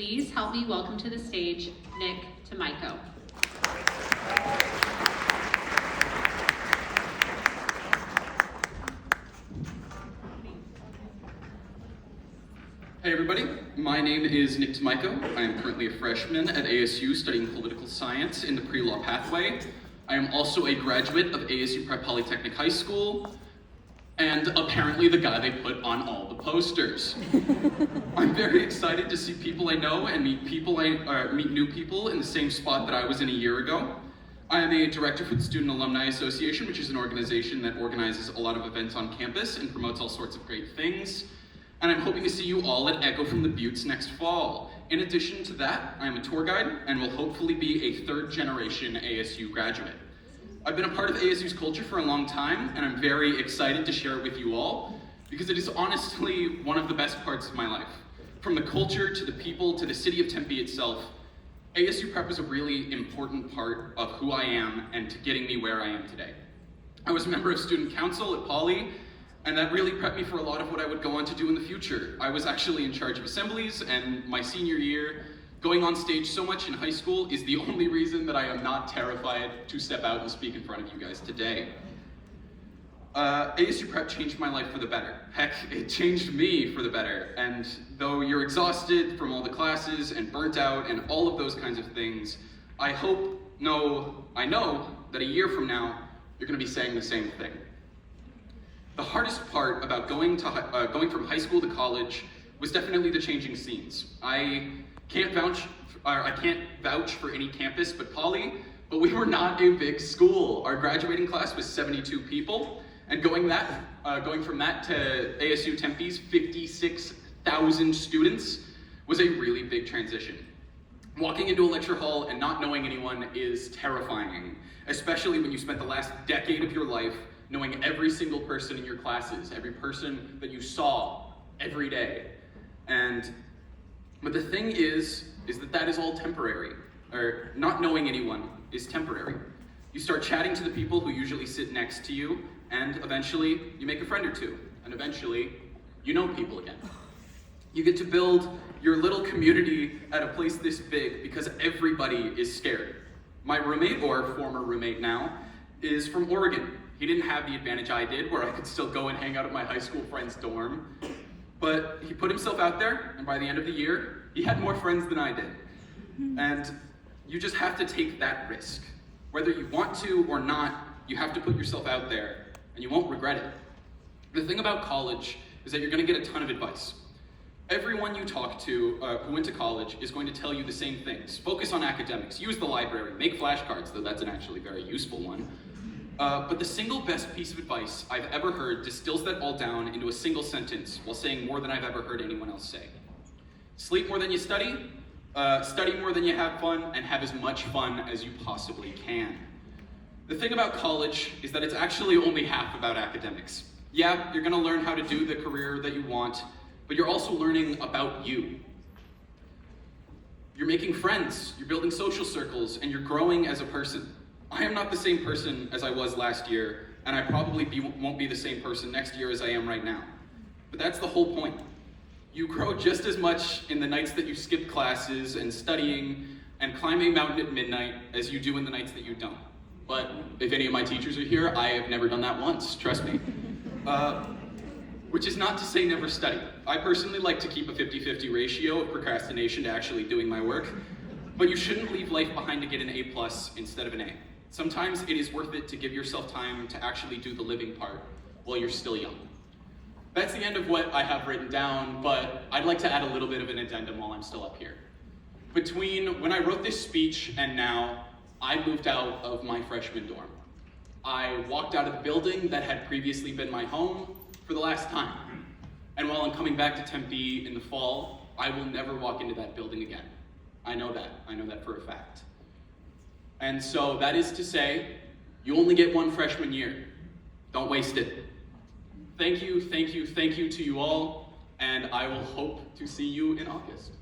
Please help me welcome to the stage, Nick Tomaiko. Hey everybody, my name is Nick Tomaiko. I am currently a freshman at ASU studying political science in the pre-law pathway. I am also a graduate of ASU Prep Polytechnic High School, and apparently the guy they put on all the posters. I'm very excited to see people I know and meet new people in the same spot that I was in a year ago. I am a director for the Student Alumni Association, which is an organization that organizes a lot of events on campus and promotes all sorts of great things. And I'm hoping to see you all at Echo from the Buttes next fall. In addition to that, I am a tour guide and will hopefully be a third generation ASU graduate. I've been a part of ASU's culture for a long time, and I'm very excited to share it with you all, because it is honestly one of the best parts of my life. From the culture, to the people, to the city of Tempe itself, ASU Prep is a really important part of who I am and to getting me where I am today. I was a member of student council at Poly, and that really prepped me for a lot of what I would go on to do in the future. I was actually in charge of assemblies, and my senior year, going on stage so much in high school is the only reason that I am not terrified to step out and speak in front of you guys today. ASU Prep changed my life for the better. Heck, it changed me for the better. And though you're exhausted from all the classes and burnt out and all of those kinds of things, I know that a year from now, you're gonna be saying the same thing. The hardest part about going from high school to college was definitely the changing scenes. I can't vouch for any campus but Poly, but we were not a big school. Our graduating class was 72 people, and going from that to ASU Tempe's 56,000 students was a really big transition. Walking into a lecture hall and not knowing anyone is terrifying, especially when you spent the last decade of your life knowing every single person in your classes, every person that you saw every day. But the thing is that is all temporary, or not knowing anyone is temporary. You start chatting to the people who usually sit next to you, and eventually you make a friend or two, and eventually you know people again. You get to build your little community at a place this big because everybody is scared. My roommate, or former roommate now, is from Oregon. He didn't have the advantage I did, where I could still go and hang out at my high school friend's dorm. But he put himself out there, and by the end of the year, he had more friends than I did. And you just have to take that risk. Whether you want to or not, you have to put yourself out there, and you won't regret it. The thing about college is that you're gonna get a ton of advice. Everyone you talk to who went to college is going to tell you the same things. Focus on academics, use the library, make flashcards, though that's an actually very useful one. But the single best piece of advice I've ever heard distills that all down into a single sentence while saying more than I've ever heard anyone else say. Sleep more than you study more than you have fun, and have as much fun as you possibly can. The thing about college is that it's actually only half about academics. Yeah, you're gonna learn how to do the career that you want, but you're also learning about you. You're making friends, you're building social circles, and you're growing as a person. I am not the same person as I was last year, and I probably won't be the same person next year as I am right now. But that's the whole point. You grow just as much in the nights that you skip classes and studying and climb a mountain at midnight as you do in the nights that you don't. But if any of my teachers are here, I have never done that once, trust me. Which is not to say never study. I personally like to keep a 50-50 ratio of procrastination to actually doing my work, but you shouldn't leave life behind to get an A+ instead of an A. Sometimes it is worth it to give yourself time to actually do the living part while you're still young. That's the end of what I have written down, but I'd like to add a little bit of an addendum while I'm still up here. Between when I wrote this speech and now, I moved out of my freshman dorm. I walked out of the building that had previously been my home for the last time. And while I'm coming back to Tempe in the fall, I will never walk into that building again. I know that for a fact. And so that is to say, you only get one freshman year. Don't waste it. Thank you to you all, and I will hope to see you in August.